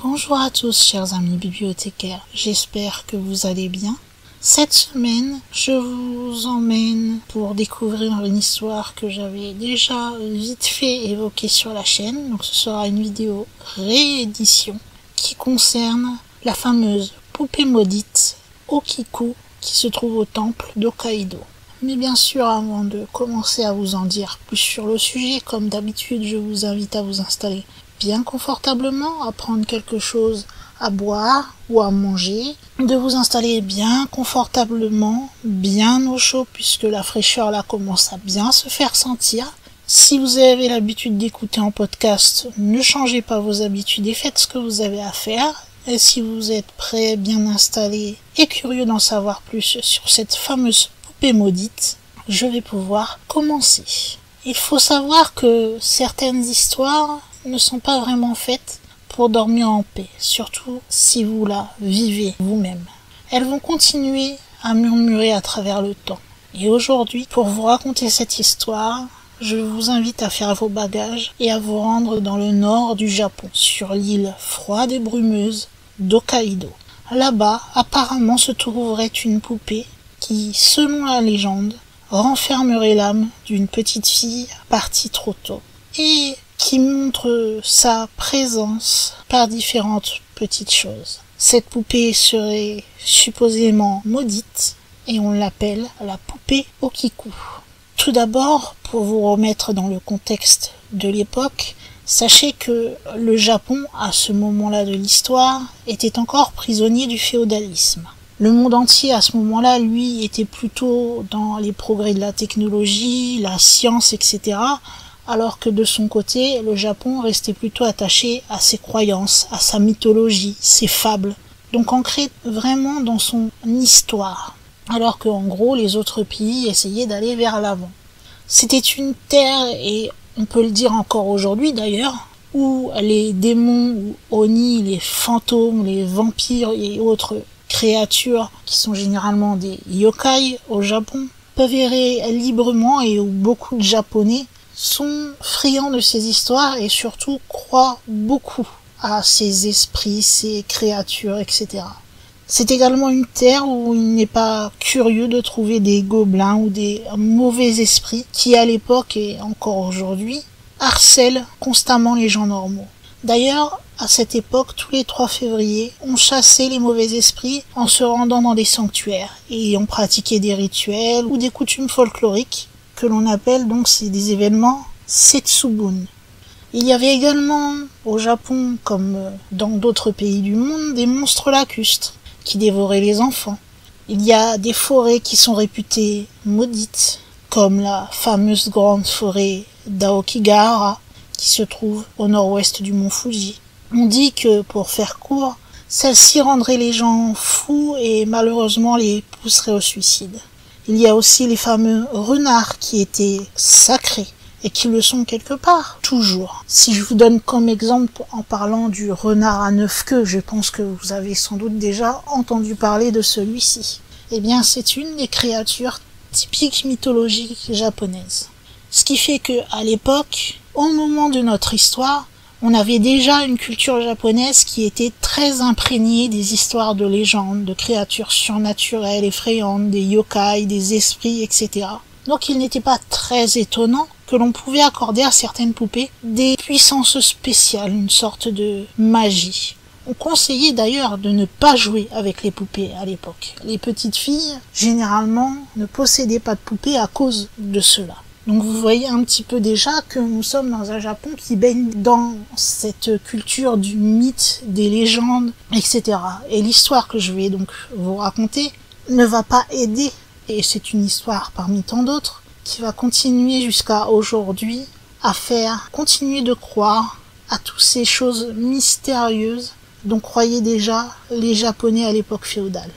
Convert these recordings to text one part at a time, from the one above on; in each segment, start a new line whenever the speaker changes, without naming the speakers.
Bonjour à tous chers amis bibliothécaires, j'espère que vous allez bien. Cette semaine, je vous emmène pour découvrir une histoire que j'avais déjà vite fait évoquée sur la chaîne. Donc ce sera une vidéo réédition qui concerne la fameuse poupée maudite Okiku qui se trouve au temple d'Hokkaido. Mais bien sûr, avant de commencer à vous en dire plus sur le sujet, comme d'habitude, je vous invite à vous installer bien confortablement, à prendre quelque chose à boire ou à manger, de vous installer bien confortablement, bien au chaud, puisque la fraîcheur là commence à bien se faire sentir. Si vous avez l'habitude d'écouter en podcast, ne changez pas vos habitudes et faites ce que vous avez à faire. Et si vous êtes prêt, bien installé et curieux d'en savoir plus sur cette fameuse poupée maudite, je vais pouvoir commencer. Il faut savoir que certaines histoires ne sont pas vraiment faites pour dormir en paix, surtout si vous la vivez vous-même. Elles vont continuer à murmurer à travers le temps. Et aujourd'hui, pour vous raconter cette histoire, je vous invite à faire vos bagages et à vous rendre dans le nord du Japon, sur l'île froide et brumeuse d'Hokkaido. Là-bas, apparemment se trouverait une poupée qui, selon la légende, renfermerait l'âme d'une petite fille partie trop tôt et qui montre sa présence par différentes petites choses. Cette poupée serait supposément maudite et on l'appelle la poupée Okiku. Tout d'abord, pour vous remettre dans le contexte de l'époque, sachez que le Japon, à ce moment-là de l'histoire, était encore prisonnier du féodalisme. Le monde entier, à ce moment-là, lui, était plutôt dans les progrès de la technologie, la science, etc., alors que de son côté, le Japon restait plutôt attaché à ses croyances, à sa mythologie, ses fables, donc ancré vraiment dans son histoire, alors qu'en gros, les autres pays essayaient d'aller vers l'avant. C'était une terre, et on peut le dire encore aujourd'hui d'ailleurs, où les démons ou oni, les fantômes, les vampires et autres créatures, qui sont généralement des yokai au Japon, peuvent errer librement et où beaucoup de Japonais sont friands de ces histoires et surtout croient beaucoup à ces esprits, ces créatures, etc. C'est également une terre où il n'est pas curieux de trouver des gobelins ou des mauvais esprits qui, à l'époque et encore aujourd'hui, harcèlent constamment les gens normaux. D'ailleurs, à cette époque, tous les 3 février, on chassait les mauvais esprits en se rendant dans des sanctuaires et on pratiquait des rituels ou des coutumes folkloriques que l'on appelle donc des événements Setsubun. Il y avait également au Japon, comme dans d'autres pays du monde, des monstres lacustres qui dévoraient les enfants. Il y a des forêts qui sont réputées maudites, comme la fameuse grande forêt d'Aokigahara, qui se trouve au nord-ouest du mont Fuji. On dit que, pour faire court, celle-ci rendrait les gens fous et malheureusement les pousserait au suicide. Il y a aussi les fameux renards qui étaient sacrés et qui le sont quelque part, toujours. Si je vous donne comme exemple en parlant du renard à 9 queues, je pense que vous avez sans doute déjà entendu parler de celui-ci. Eh bien, c'est une des créatures typiques mythologiques japonaises. Ce qui fait que, à l'époque, au moment de notre histoire, on avait déjà une culture japonaise qui était très imprégnée des histoires de légendes, de créatures surnaturelles, effrayantes, des yokai, des esprits, etc. Donc il n'était pas très étonnant que l'on pouvait accorder à certaines poupées des puissances spéciales, une sorte de magie. On conseillait d'ailleurs de ne pas jouer avec les poupées à l'époque. Les petites filles, généralement, ne possédaient pas de poupées à cause de cela. Donc vous voyez un petit peu déjà que nous sommes dans un Japon qui baigne dans cette culture du mythe, des légendes, etc. Et l'histoire que je vais donc vous raconter ne va pas aider, et c'est une histoire parmi tant d'autres, qui va continuer jusqu'à aujourd'hui à faire continuer de croire à toutes ces choses mystérieuses dont croyaient déjà les Japonais à l'époque féodale.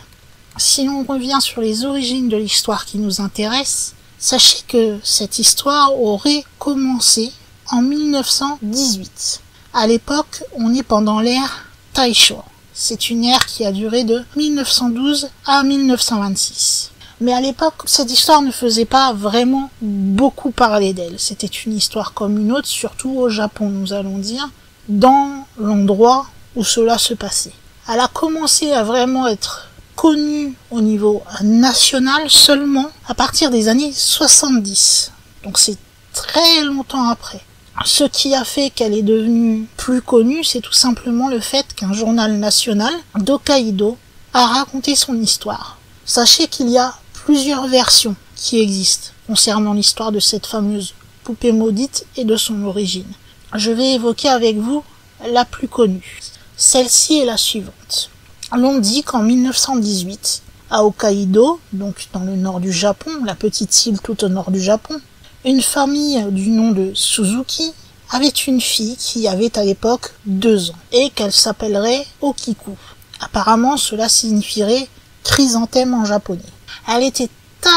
Si on revient sur les origines de l'histoire qui nous intéresse, sachez que cette histoire aurait commencé en 1918. À l'époque, on est pendant l'ère Taisho. C'est une ère qui a duré de 1912 à 1926. Mais à l'époque, cette histoire ne faisait pas vraiment beaucoup parler d'elle. C'était une histoire comme une autre, surtout au Japon, nous allons dire, dans l'endroit où cela se passait. Elle a commencé à vraiment être connue au niveau national seulement à partir des années 70. Donc c'est très longtemps après. Ce qui a fait qu'elle est devenue plus connue, c'est tout simplement le fait qu'un journal national d'Hokkaido a raconté son histoire. Sachez qu'il y a plusieurs versions qui existent concernant l'histoire de cette fameuse poupée maudite et de son origine. Je vais évoquer avec vous la plus connue. Celle-ci est la suivante. L'on dit qu'en 1918, à Hokkaido, donc dans le nord du Japon, la petite île tout au nord du Japon, une famille du nom de Suzuki avait une fille qui avait à l'époque 2 ans et qu'elle s'appellerait Okiku. Apparemment, cela signifierait chrysanthème en japonais. Elle était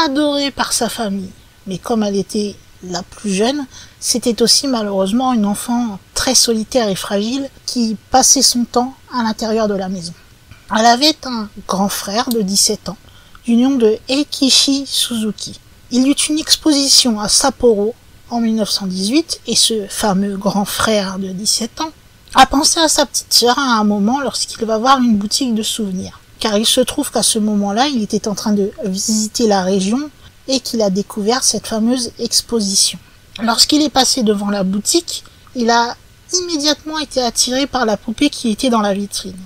adorée par sa famille, mais comme elle était la plus jeune, c'était aussi malheureusement une enfant très solitaire et fragile qui passait son temps à l'intérieur de la maison. Elle avait un grand frère de 17 ans, du nom de Eikichi Suzuki. Il y eut une exposition à Sapporo en 1918 et ce fameux grand frère de 17 ans a pensé à sa petite sœur à un moment lorsqu'il va voir une boutique de souvenirs. Car il se trouve qu'à ce moment-là, il était en train de visiter la région et qu'il a découvert cette fameuse exposition. Lorsqu'il est passé devant la boutique, il a immédiatement été attiré par la poupée qui était dans la vitrine.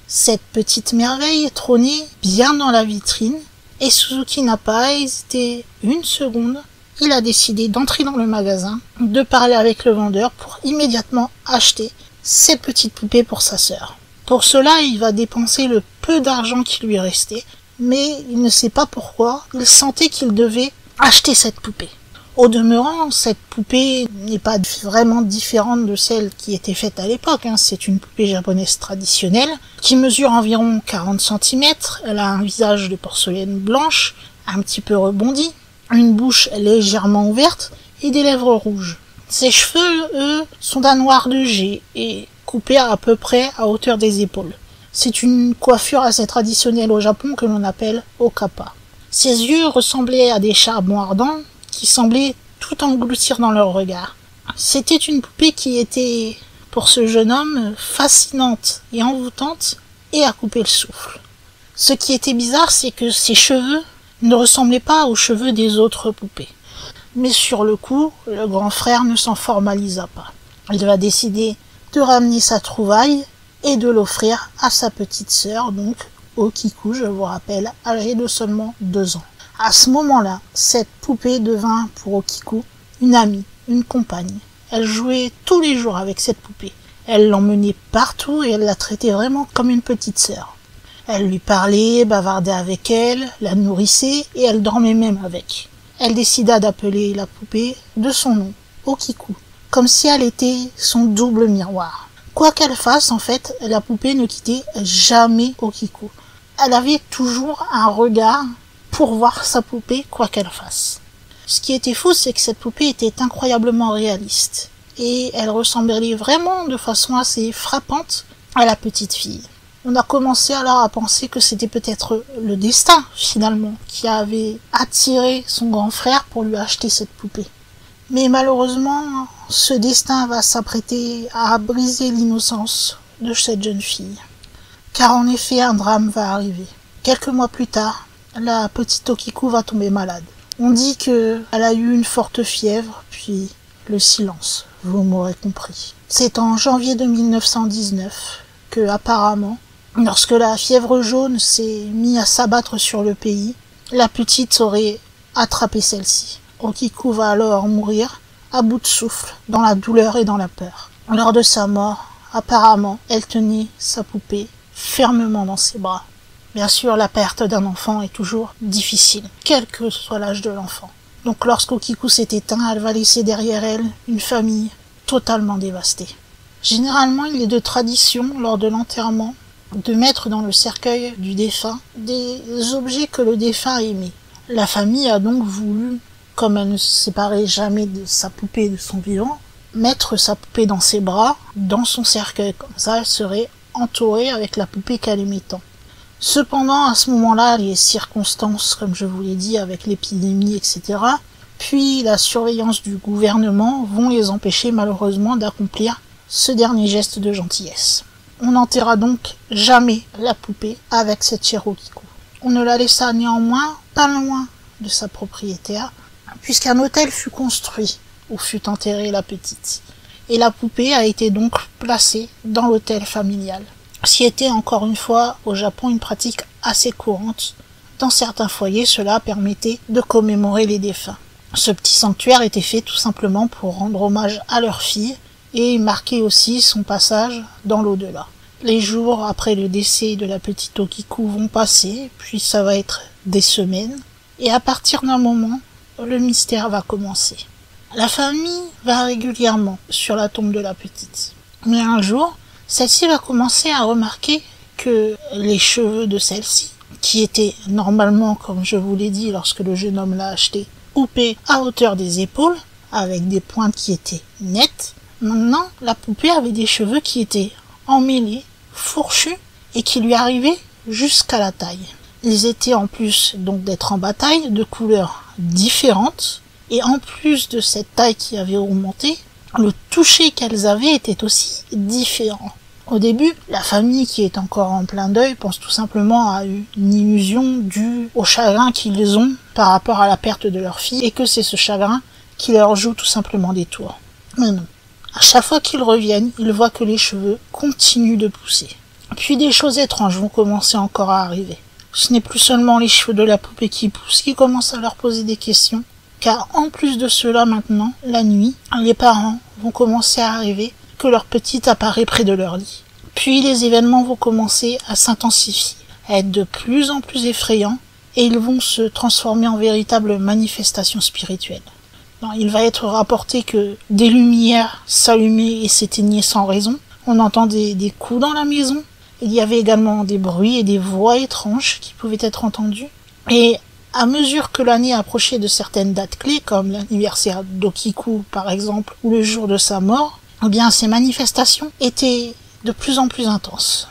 Cette petite merveille trônait bien dans la vitrine et Suzuki n'a pas hésité une seconde. Il a décidé d'entrer dans le magasin, de parler avec le vendeur pour immédiatement acheter cette petite poupée pour sa sœur. Pour cela, il va dépenser le peu d'argent qui lui restait, mais il ne sait pas pourquoi, il sentait qu'il devait acheter cette poupée. Au demeurant, cette poupée n'est pas vraiment différente de celle qui était faite à l'époque. C'est une poupée japonaise traditionnelle qui mesure environ 40 cm. Elle a un visage de porcelaine blanche, un petit peu rebondi, une bouche légèrement ouverte et des lèvres rouges. Ses cheveux, eux, sont d'un noir de jet et coupés à peu près à hauteur des épaules. C'est une coiffure assez traditionnelle au Japon que l'on appelle okapa. Ses yeux ressemblaient à des charbons ardents qui semblaient tout engloutir dans leur regard. C'était une poupée qui était, pour ce jeune homme, fascinante et envoûtante et à couper le souffle. Ce qui était bizarre, c'est que ses cheveux ne ressemblaient pas aux cheveux des autres poupées. Mais sur le coup, le grand frère ne s'en formalisa pas. Il va décider de ramener sa trouvaille et de l'offrir à sa petite sœur, donc Okiku, je vous rappelle, âgée de seulement 2 ans. À ce moment-là, cette poupée devint pour Okiku une amie, une compagne. Elle jouait tous les jours avec cette poupée. Elle l'emmenait partout et elle la traitait vraiment comme une petite sœur. Elle lui parlait, bavardait avec elle, la nourrissait et elle dormait même avec. Elle décida d'appeler la poupée de son nom, Okiku, comme si elle était son double miroir. Quoi qu'elle fasse, en fait, la poupée ne quittait jamais Okiku. Elle avait toujours un regard pour voir sa poupée, quoi qu'elle fasse. Ce qui était fou, c'est que cette poupée était incroyablement réaliste. Et elle ressemblait vraiment de façon assez frappante à la petite fille. On a commencé alors à penser que c'était peut-être le destin, finalement, qui avait attiré son grand frère pour lui acheter cette poupée. Mais malheureusement, ce destin va s'apprêter à briser l'innocence de cette jeune fille. Car en effet, un drame va arriver. Quelques mois plus tard, la petite Okiku va tomber malade. On dit qu'elle a eu une forte fièvre, puis le silence, vous m'aurez compris. C'est en janvier de 1919 que, apparemment, lorsque la fièvre jaune s'est mise à s'abattre sur le pays, la petite aurait attrapé celle-ci. Okiku va alors mourir, à bout de souffle, dans la douleur et dans la peur. Lors de sa mort, apparemment, elle tenait sa poupée fermement dans ses bras. Bien sûr, la perte d'un enfant est toujours difficile, quel que soit l'âge de l'enfant. Donc lorsqu'Okiku s'est éteint, elle va laisser derrière elle une famille totalement dévastée. Généralement, il est de tradition, lors de l'enterrement, de mettre dans le cercueil du défunt des objets que le défunt aimait. La famille a donc voulu, comme elle ne se séparait jamais de sa poupée de son vivant, mettre sa poupée dans ses bras, dans son cercueil. Comme ça, elle serait entourée avec la poupée qu'elle aimait tant. Cependant, à ce moment-là, les circonstances, comme je vous l'ai dit, avec l'épidémie, etc., puis la surveillance du gouvernement vont les empêcher malheureusement d'accomplir ce dernier geste de gentillesse. On n'enterra donc jamais la poupée avec cette chère Okiku. On ne la laissa néanmoins pas loin de sa propriétaire, puisqu'un hôtel fut construit où fut enterrée la petite. Et la poupée a été donc placée dans l'hôtel familial. Ce qui était encore une fois au Japon une pratique assez courante. Dans certains foyers, cela permettait de commémorer les défunts. Ce petit sanctuaire était fait tout simplement pour rendre hommage à leur fille et marquer aussi son passage dans l'au-delà. Les jours après le décès de la petite Okiku vont passer, puis ça va être des semaines, et à partir d'un moment, le mystère va commencer. La famille va régulièrement sur la tombe de la petite. Mais un jour, celle-ci va commencer à remarquer que les cheveux de celle-ci, qui étaient normalement, comme je vous l'ai dit lorsque le jeune homme l'a acheté, coupés à hauteur des épaules, avec des pointes qui étaient nettes, maintenant la poupée avait des cheveux qui étaient emmêlés, fourchus, et qui lui arrivaient jusqu'à la taille. Ils étaient en plus donc d'être en bataille de couleurs différentes, et en plus de cette taille qui avait augmenté, le toucher qu'elles avaient était aussi différent. Au début, la famille qui est encore en plein deuil pense tout simplement à une illusion due au chagrin qu'ils ont par rapport à la perte de leur fille et que c'est ce chagrin qui leur joue tout simplement des tours. Mais non. À chaque fois qu'ils reviennent, ils voient que les cheveux continuent de pousser. Puis des choses étranges vont commencer encore à arriver. Ce n'est plus seulement les cheveux de la poupée qui poussent qui commencent à leur poser des questions, car en plus de cela maintenant, la nuit, les parents vont commencer à rêver que leur petite apparaît près de leur lit. Puis les événements vont commencer à s'intensifier, à être de plus en plus effrayants, et ils vont se transformer en véritables manifestations spirituelles. Il va être rapporté que des lumières s'allumaient et s'éteignaient sans raison, on entendait des coups dans la maison, il y avait également des bruits et des voix étranges qui pouvaient être entendus, et à mesure que l'année approchait de certaines dates clés, comme l'anniversaire d'Okiku par exemple, ou le jour de sa mort, eh bien ces manifestations étaient de plus en plus intenses.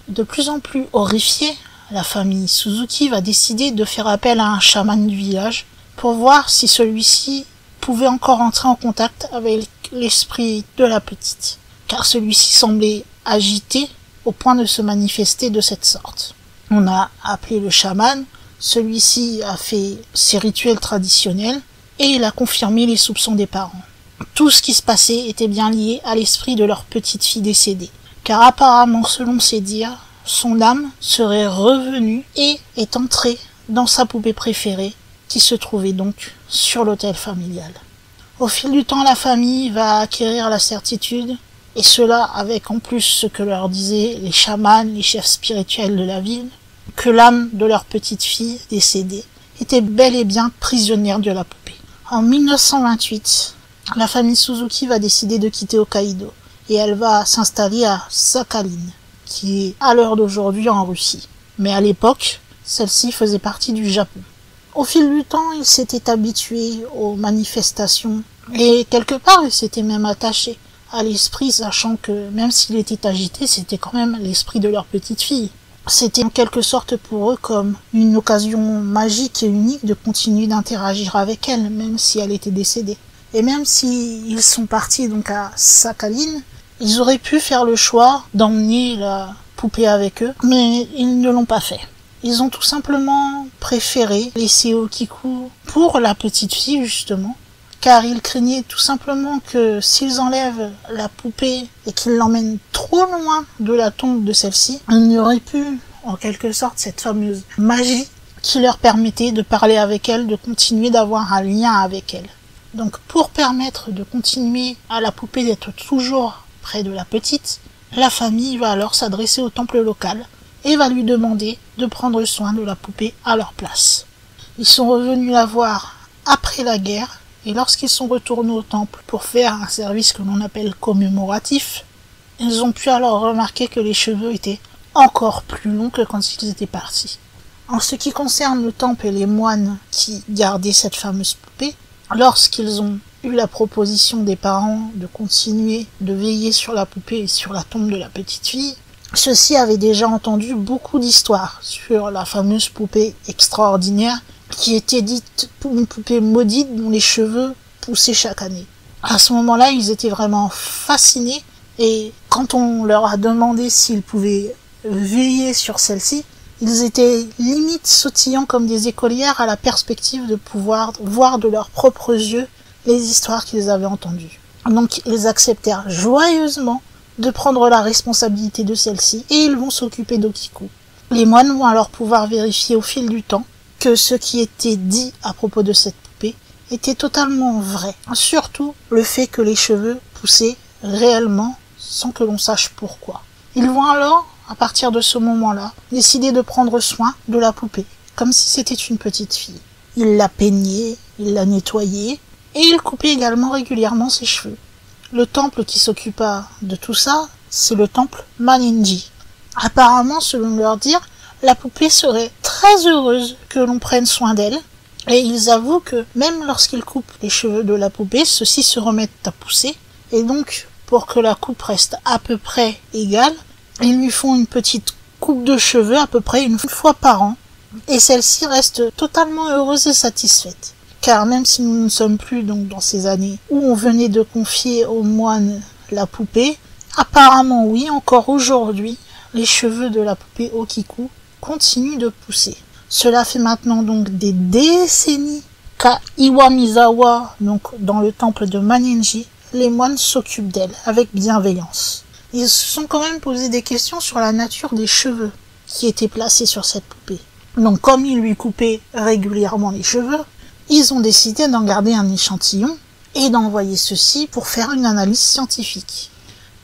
De plus en plus horrifiée, la famille Suzuki va décider de faire appel à un chaman du village pour voir si celui-ci pouvait encore entrer en contact avec l'esprit de la petite, car celui-ci semblait agité au point de se manifester de cette sorte. On a appelé le chaman, celui-ci a fait ses rituels traditionnels et il a confirmé les soupçons des parents. Tout ce qui se passait était bien lié à l'esprit de leur petite fille décédée, car apparemment, selon ses dires, son âme serait revenue et est entrée dans sa poupée préférée, qui se trouvait donc sur l'autel familial. Au fil du temps, la famille va acquérir la certitude, et cela avec en plus ce que leur disaient les chamans, les chefs spirituels de la ville, que l'âme de leur petite fille décédée était bel et bien prisonnière de la poupée. En 1928, la famille Suzuki va décider de quitter Hokkaido et elle va s'installer à Sakhalin, qui est à l'heure d'aujourd'hui en Russie. Mais à l'époque, celle-ci faisait partie du Japon. Au fil du temps, ils s'étaient habitués aux manifestations et quelque part, ils s'étaient même attachés à l'esprit, sachant que même s'il était agité, c'était quand même l'esprit de leur petite fille. C'était en quelque sorte pour eux comme une occasion magique et unique de continuer d'interagir avec elle, même si elle était décédée. Et même s'ils sont partis donc à Sakhalin, ils auraient pu faire le choix d'emmener la poupée avec eux, mais ils ne l'ont pas fait. Ils ont tout simplement préféré laisser Okiku pour la petite fille justement, car ils craignaient tout simplement que s'ils enlèvent la poupée et qu'ils l'emmènent trop loin de la tombe de celle-ci, il n'y aurait plus en quelque sorte cette fameuse magie qui leur permettait de parler avec elle, de continuer d'avoir un lien avec elle. Donc pour permettre de continuer à la poupée d'être toujours près de la petite, la famille va alors s'adresser au temple local et va lui demander de prendre soin de la poupée à leur place. Ils sont revenus la voir après la guerre et lorsqu'ils sont retournés au temple pour faire un service que l'on appelle commémoratif, ils ont pu alors remarquer que les cheveux étaient encore plus longs que quand ils étaient partis. En ce qui concerne le temple et les moines qui gardaient cette fameuse poupée, lorsqu'ils ont eu la proposition des parents de continuer de veiller sur la poupée et sur la tombe de la petite fille, ceux-ci avaient déjà entendu beaucoup d'histoires sur la fameuse poupée extraordinaire qui était dite une poupée maudite dont les cheveux poussaient chaque année. À ce moment-là, ils étaient vraiment fascinés Et quand on leur a demandé s'ils pouvaient veiller sur celle-ci, ils étaient limite sautillants comme des écolières à la perspective de pouvoir voir de leurs propres yeux les histoires qu'ils avaient entendues. Donc ils acceptèrent joyeusement de prendre la responsabilité de celle-ci et ils vont s'occuper d'Okiku. Les moines vont alors pouvoir vérifier au fil du temps que ce qui était dit à propos de cette poupée était totalement vrai. Surtout le fait que les cheveux poussaient réellement sans que l'on sache pourquoi. Ils vont alors, à partir de ce moment-là, décider de prendre soin de la poupée, comme si c'était une petite fille. Ils la peignaient, ils la nettoyaient, et ils coupaient également régulièrement ses cheveux. Le temple qui s'occupa de tout ça, c'est le temple Maninji. Apparemment, selon leur dire, la poupée serait très heureuse que l'on prenne soin d'elle, et ils avouent que même lorsqu'ils coupent les cheveux de la poupée, ceux-ci se remettent à pousser, et donc, pour que la coupe reste à peu près égale, ils lui font une petite coupe de cheveux à peu près une fois par an, et celle-ci reste totalement heureuse et satisfaite. Car même si nous ne sommes plus donc dans ces années où on venait de confier aux moines la poupée, apparemment oui, encore aujourd'hui, les cheveux de la poupée Okiku continuent de pousser. Cela fait maintenant donc des décennies qu'à Iwamizawa, donc dans le temple de Maninji, les moines s'occupent d'elle avec bienveillance. Ils se sont quand même posé des questions sur la nature des cheveux qui étaient placés sur cette poupée. Donc comme ils lui coupaient régulièrement les cheveux, ils ont décidé d'en garder un échantillon et d'envoyer ceci pour faire une analyse scientifique.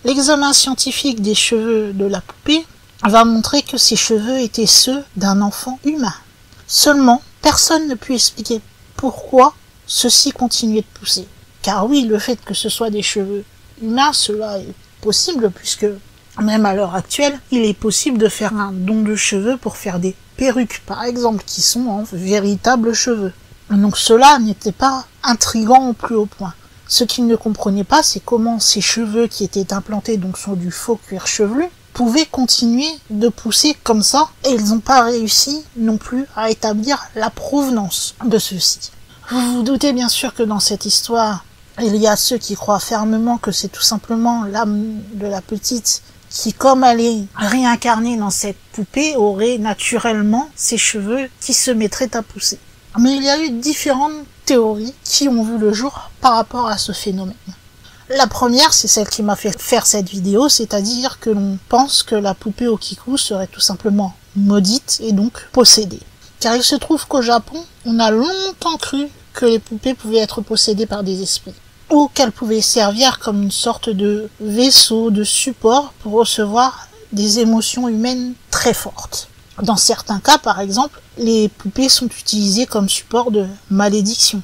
L'examen scientifique des cheveux de la poupée va montrer que ces cheveux étaient ceux d'un enfant humain. Seulement, personne ne put expliquer pourquoi ceux-ci continuaient de pousser. Car oui, le fait que ce soit des cheveux humains, cela est possible puisque même à l'heure actuelle, il est possible de faire un don de cheveux pour faire des perruques, par exemple, qui sont en véritables cheveux. Donc cela n'était pas intriguant au plus haut point. Ce qu'ils ne comprenaient pas, c'est comment ces cheveux qui étaient implantés donc sur du faux cuir chevelu pouvaient continuer de pousser comme ça, et ils n'ont pas réussi non plus à établir la provenance de ceux-ci. Vous vous doutez bien sûr que dans cette histoire, il y a ceux qui croient fermement que c'est tout simplement l'âme de la petite qui, comme elle est réincarnée dans cette poupée, aurait naturellement ses cheveux qui se mettraient à pousser. Mais il y a eu différentes théories qui ont vu le jour par rapport à ce phénomène. La première, c'est celle qui m'a fait faire cette vidéo, c'est-à-dire que l'on pense que la poupée Okiku serait tout simplement maudite et donc possédée. Car il se trouve qu'au Japon, on a longtemps cru que les poupées pouvaient être possédées par des esprits, ou qu'elles pouvaient servir comme une sorte de vaisseau, de support pour recevoir des émotions humaines très fortes. Dans certains cas, par exemple, les poupées sont utilisées comme support de malédiction,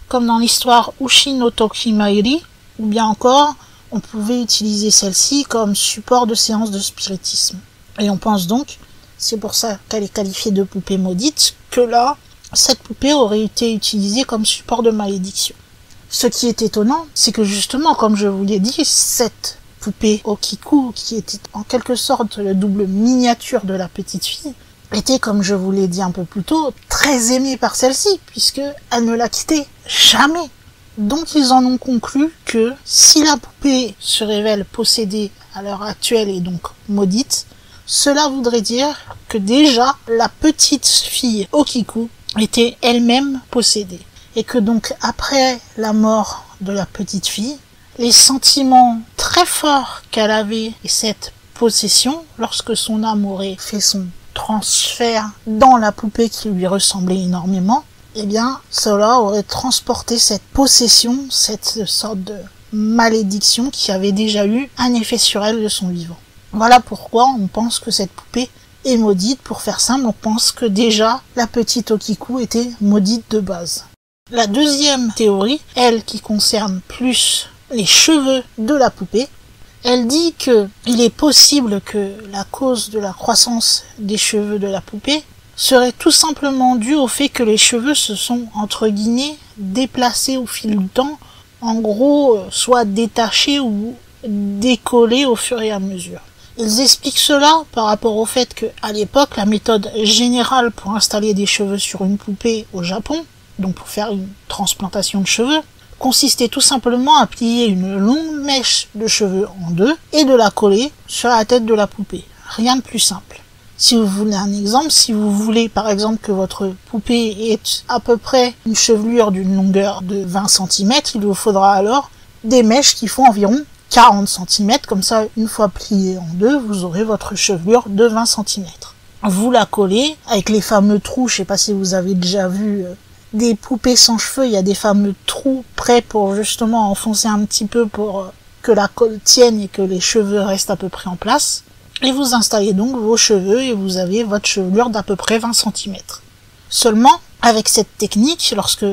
comme dans l'histoire Ushi no Tokimairi, ou bien encore, on pouvait utiliser celle-ci comme support de séance de spiritisme. Et on pense donc, c'est pour ça qu'elle est qualifiée de poupée maudite, que là, cette poupée aurait été utilisée comme support de malédiction. Ce qui est étonnant, c'est que justement, comme je vous l'ai dit, cette poupée Okiku, qui était en quelque sorte le double miniature de la petite fille, était, comme je vous l'ai dit un peu plus tôt, très aimée par celle-ci, puisque elle ne la quittait jamais. Donc ils en ont conclu que si la poupée se révèle possédée à l'heure actuelle et donc maudite, cela voudrait dire que déjà la petite fille Okiku était elle-même possédée. Et que donc après la mort de la petite fille, les sentiments très forts qu'elle avait et cette possession, lorsque son âme aurait fait son transfert dans la poupée qui lui ressemblait énormément, eh bien, cela aurait transporté cette possession, cette sorte de malédiction qui avait déjà eu un effet sur elle de son vivant. Voilà pourquoi on pense que cette poupée est maudite. Pour faire simple, on pense que déjà la petite Okiku était maudite de base. La deuxième théorie, elle qui concerne plus les cheveux de la poupée, elle dit que il est possible que la cause de la croissance des cheveux de la poupée serait tout simplement due au fait que les cheveux se sont, entre guillemets, déplacés au fil du temps, en gros, soit détachés ou décollés au fur et à mesure. Ils expliquent cela par rapport au fait que, à l'époque, la méthode générale pour installer des cheveux sur une poupée au Japon, donc pour faire une transplantation de cheveux, consistait tout simplement à plier une longue mèche de cheveux en deux et de la coller sur la tête de la poupée. Rien de plus simple. Si vous voulez un exemple, si vous voulez par exemple que votre poupée ait à peu près une chevelure d'une longueur de 20 cm, il vous faudra alors des mèches qui font environ 40 cm, comme ça une fois pliée en deux, vous aurez votre chevelure de 20 cm. Vous la collez avec les fameux trous, je sais pas si vous avez déjà vu des poupées sans cheveux, il y a des fameux trous prêts pour justement enfoncer un petit peu pour que la colle tienne et que les cheveux restent à peu près en place. Et vous installez donc vos cheveux et vous avez votre chevelure d'à peu près 20 cm. Seulement, avec cette technique, lorsque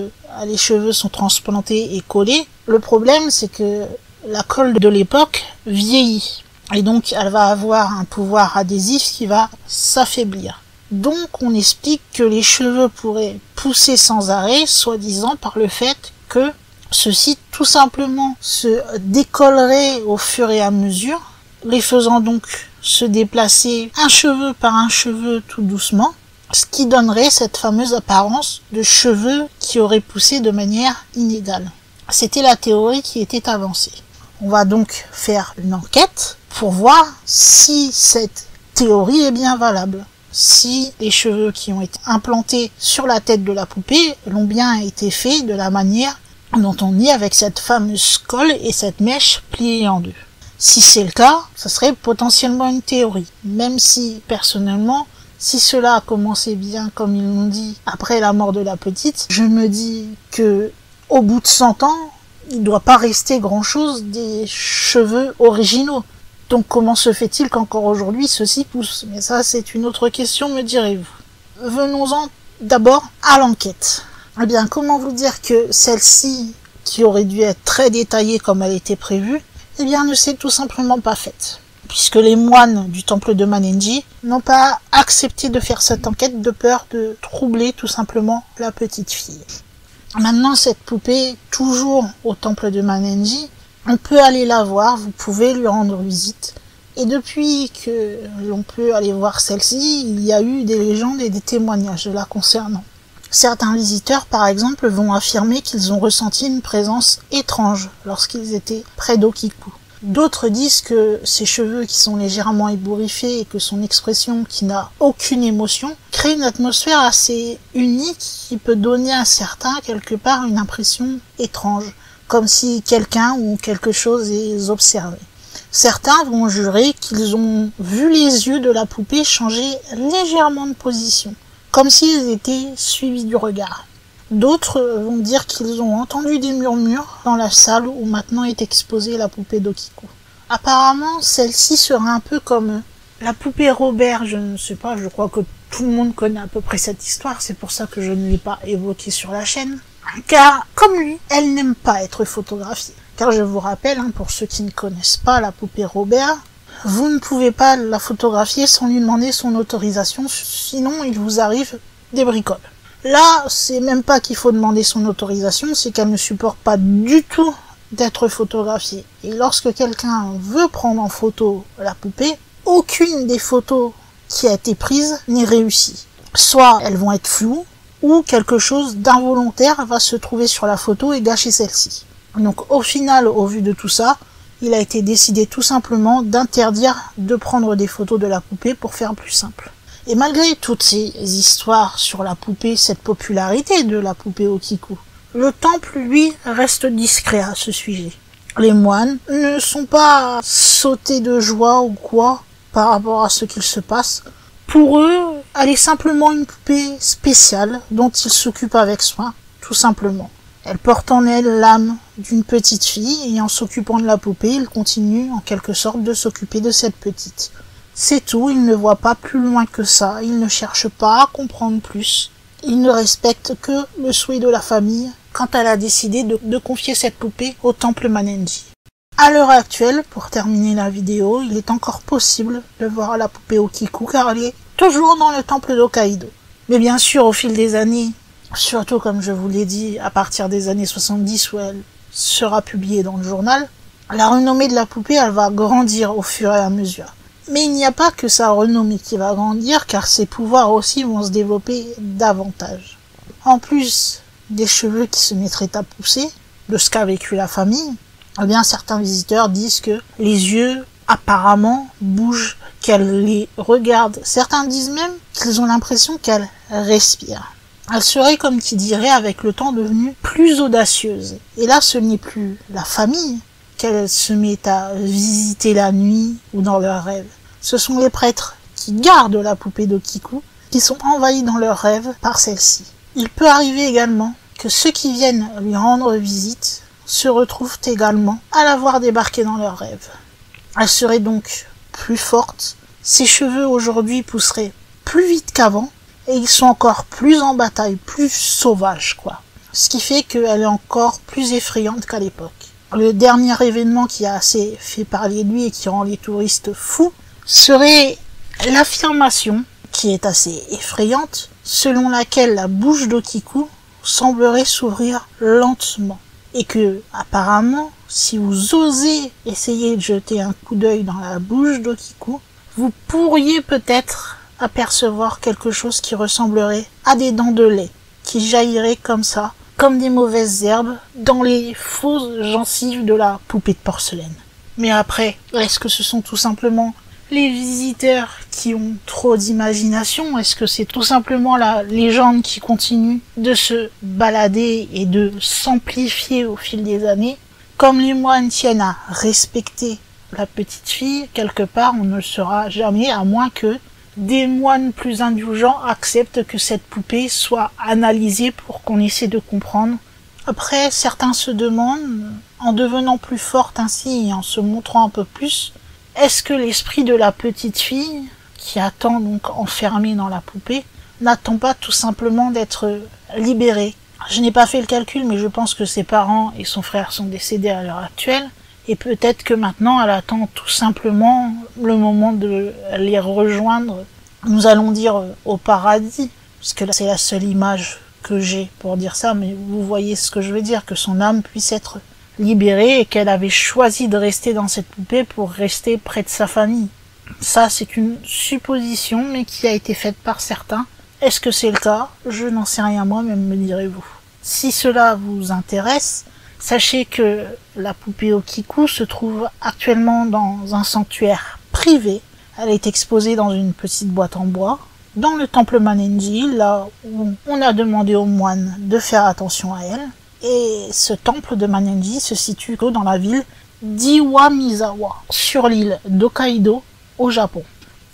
les cheveux sont transplantés et collés, le problème c'est que la colle de l'époque vieillit. Et donc elle va avoir un pouvoir adhésif qui va s'affaiblir. Donc on explique que les cheveux pourraient pousser sans arrêt, soi-disant par le fait que ceux-ci tout simplement se décolleraient au fur et à mesure, les faisant donc se déplacer un cheveu par un cheveu tout doucement, ce qui donnerait cette fameuse apparence de cheveux qui auraient poussé de manière inégale. C'était la théorie qui était avancée. On va donc faire une enquête pour voir si cette théorie est bien valable. Si les cheveux qui ont été implantés sur la tête de la poupée l'ont bien été faits de la manière dont on dit avec cette fameuse colle et cette mèche pliée en deux. Si c'est le cas, ça serait potentiellement une théorie. Même si, personnellement, si cela a commencé bien, comme ils l'ont dit, après la mort de la petite, je me dis que, au bout de 100 ans, il ne doit pas rester grand-chose des cheveux originaux. Donc comment se fait-il qu'encore aujourd'hui ceci pousse? Mais ça, c'est une autre question, me direz-vous. Venons-en d'abord à l'enquête. Eh bien, comment vous dire que celle-ci, qui aurait dû être très détaillée comme elle était prévue, eh bien, ne s'est tout simplement pas faite. Puisque les moines du temple de Manenji n'ont pas accepté de faire cette enquête de peur de troubler tout simplement la petite fille. Maintenant, cette poupée, toujours au temple de Manenji, on peut aller la voir, vous pouvez lui rendre visite. Et depuis que l'on peut aller voir celle-ci, il y a eu des légendes et des témoignages la concernant. Certains visiteurs, par exemple, vont affirmer qu'ils ont ressenti une présence étrange lorsqu'ils étaient près d'Okiku. D'autres disent que ses cheveux qui sont légèrement ébouriffés et que son expression qui n'a aucune émotion crée une atmosphère assez unique qui peut donner à certains quelque part une impression étrange, comme si quelqu'un ou quelque chose les observait. Certains vont jurer qu'ils ont vu les yeux de la poupée changer légèrement de position, comme s'ils étaient suivis du regard. D'autres vont dire qu'ils ont entendu des murmures dans la salle où maintenant est exposée la poupée d'Okiku. Apparemment, celle-ci serait un peu comme la poupée Robert, je ne sais pas, je crois que tout le monde connaît à peu près cette histoire, c'est pour ça que je ne l'ai pas évoquée sur la chaîne. Car, comme lui, elle n'aime pas être photographiée. Car je vous rappelle, pour ceux qui ne connaissent pas la poupée Robert, vous ne pouvez pas la photographier sans lui demander son autorisation, sinon il vous arrive des bricoles. Là, c'est même pas qu'il faut demander son autorisation, c'est qu'elle ne supporte pas du tout d'être photographiée. Et lorsque quelqu'un veut prendre en photo la poupée, aucune des photos qui a été prise n'est réussie. Soit elles vont être floues, ou quelque chose d'involontaire va se trouver sur la photo et gâcher celle-ci. Donc au final, au vu de tout ça, il a été décidé tout simplement d'interdire de prendre des photos de la poupée pour faire plus simple. Et malgré toutes ces histoires sur la poupée, cette popularité de la poupée Okiku, le temple, lui, reste discret à ce sujet. Les moines ne sont pas sautés de joie ou quoi par rapport à ce qu'il se passe. Pour eux, elle est simplement une poupée spéciale dont ils s'occupent avec soin, tout simplement. Elle porte en elle l'âme d'une petite fille et en s'occupant de la poupée, ils continuent en quelque sorte de s'occuper de cette petite. C'est tout, ils ne voient pas plus loin que ça, ils ne cherchent pas à comprendre plus. Ils ne respectent que le souhait de la famille quand elle a décidé de confier cette poupée au temple Manenji. À l'heure actuelle, pour terminer la vidéo, il est encore possible de voir la poupée Okiku car elle est toujours dans le temple d'Hokkaido. Mais bien sûr, au fil des années, surtout comme je vous l'ai dit, à partir des années 70 où elle sera publiée dans le journal, la renommée de la poupée, elle va grandir au fur et à mesure. Mais il n'y a pas que sa renommée qui va grandir, car ses pouvoirs aussi vont se développer davantage. En plus des cheveux qui se mettraient à pousser, de ce qu'a vécu la famille, eh bien certains visiteurs disent que les yeux apparemment bougent, qu'elle les regarde. Certains disent même qu'ils ont l'impression qu'elle respire. Elle serait, comme qui dirait, avec le temps devenue plus audacieuse. Et là, ce n'est plus la famille qu'elle se met à visiter la nuit ou dans leurs rêves. Ce sont les prêtres qui gardent la poupée d'Okiku, qui sont envahis dans leurs rêves par celle-ci. Il peut arriver également que ceux qui viennent lui rendre visite se retrouvent également à la voir débarquer dans leurs rêves. Elle serait donc plus forte, ses cheveux aujourd'hui pousseraient plus vite qu'avant, et ils sont encore plus en bataille, plus sauvages, quoi. Ce qui fait qu'elle est encore plus effrayante qu'à l'époque. Le dernier événement qui a assez fait parler de lui et qui rend les touristes fous serait l'affirmation, qui est assez effrayante, selon laquelle la bouche d'Okiku semblerait s'ouvrir lentement. Et que, apparemment, si vous osez essayer de jeter un coup d'œil dans la bouche d'Okiku, vous pourriez peut-être apercevoir quelque chose qui ressemblerait à des dents de lait, qui jaillirait comme ça, comme des mauvaises herbes, dans les fausses gencives de la poupée de porcelaine. Mais après, est-ce que ce sont tout simplement les visiteurs qui ont trop d'imagination? Est-ce que c'est tout simplement la légende qui continue de se balader et de s'amplifier au fil des années? Comme les moines tiennent à respecter la petite fille, quelque part on ne le saura jamais, à moins que des moines plus indulgents acceptent que cette poupée soit analysée pour qu'on essaie de comprendre. Après, certains se demandent, en devenant plus forte ainsi et en se montrant un peu plus, est-ce que l'esprit de la petite fille, qui attend donc enfermée dans la poupée, n'attend pas tout simplement d'être libérée? Je n'ai pas fait le calcul, mais je pense que ses parents et son frère sont décédés à l'heure actuelle, et peut-être que maintenant elle attend tout simplement le moment de les rejoindre, nous allons dire au paradis, parce que c'est la seule image que j'ai pour dire ça, mais vous voyez ce que je veux dire, que son âme puisse être libérée et qu'elle avait choisi de rester dans cette poupée pour rester près de sa famille. Ça, c'est une supposition, mais qui a été faite par certains. Est-ce que c'est le cas? Je n'en sais rien moi-même, me direz-vous. Si cela vous intéresse, sachez que la poupée Okiku se trouve actuellement dans un sanctuaire privé. Elle est exposée dans une petite boîte en bois, dans le temple Manenji, là où on a demandé aux moines de faire attention à elle. Et ce temple de Manenji se situe dans la ville d'Iwamizawa, sur l'île d'Hokkaido, au Japon.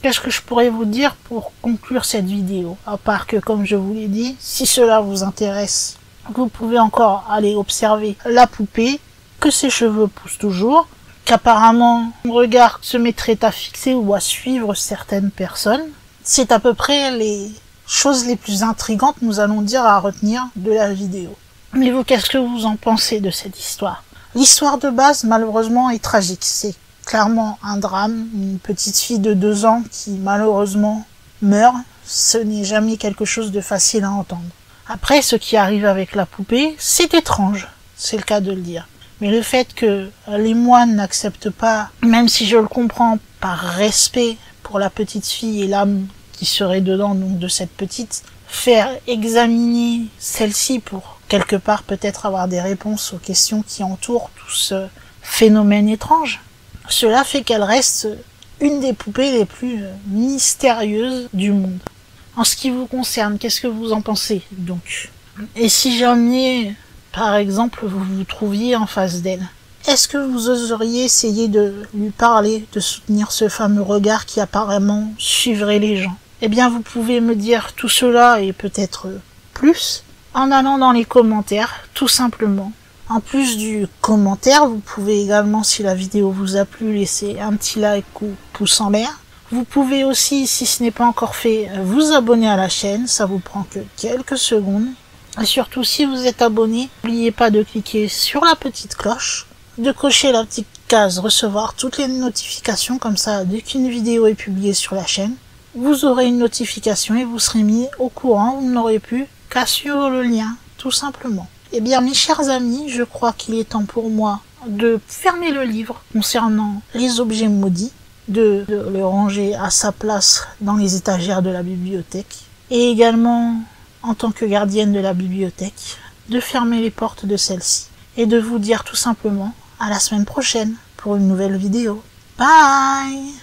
Qu'est-ce que je pourrais vous dire pour conclure cette vidéo? À part que, comme je vous l'ai dit, si cela vous intéresse, vous pouvez encore aller observer la poupée, que ses cheveux poussent toujours, qu'apparemment mon regard se mettrait à fixer ou à suivre certaines personnes. C'est à peu près les choses les plus intrigantes, nous allons dire, à retenir de la vidéo. Mais vous, qu'est-ce que vous en pensez de cette histoire? L'histoire de base, malheureusement, est tragique. C'est clairement un drame. Une petite fille de 2 ans qui, malheureusement, meurt. Ce n'est jamais quelque chose de facile à entendre. Après, ce qui arrive avec la poupée, c'est étrange. C'est le cas de le dire. Mais le fait que les moines n'acceptent pas, même si je le comprends, par respect pour la petite fille et l'âme qui serait dedans, donc de cette petite, faire examiner celle-ci pour quelque part peut-être avoir des réponses aux questions qui entourent tout ce phénomène étrange, cela fait qu'elle reste une des poupées les plus mystérieuses du monde. En ce qui vous concerne, qu'est-ce que vous en pensez donc? Et si jamais, par exemple, vous vous trouviez en face d'elle, est-ce que vous oseriez essayer de lui parler, de soutenir ce fameux regard qui apparemment suivrait les gens? Eh bien, vous pouvez me dire tout cela et peut-être plus en allant dans les commentaires, tout simplement. En plus du commentaire, vous pouvez également, si la vidéo vous a plu, laisser un petit like ou pouce en l'air. Vous pouvez aussi, si ce n'est pas encore fait, vous abonner à la chaîne, ça vous prend que quelques secondes. Et surtout, si vous êtes abonné, n'oubliez pas de cliquer sur la petite cloche, de cocher la petite case recevoir toutes les notifications, comme ça, dès qu'une vidéo est publiée sur la chaîne, vous aurez une notification et vous serez mis au courant, vous n'aurez plus qu'à suivre le lien, tout simplement. Eh bien, mes chers amis, je crois qu'il est temps pour moi de fermer le livre concernant les objets maudits, de le ranger à sa place dans les étagères de la bibliothèque, et également, en tant que gardienne de la bibliothèque, de fermer les portes de celle-ci. et de vous dire tout simplement à la semaine prochaine pour une nouvelle vidéo. Bye!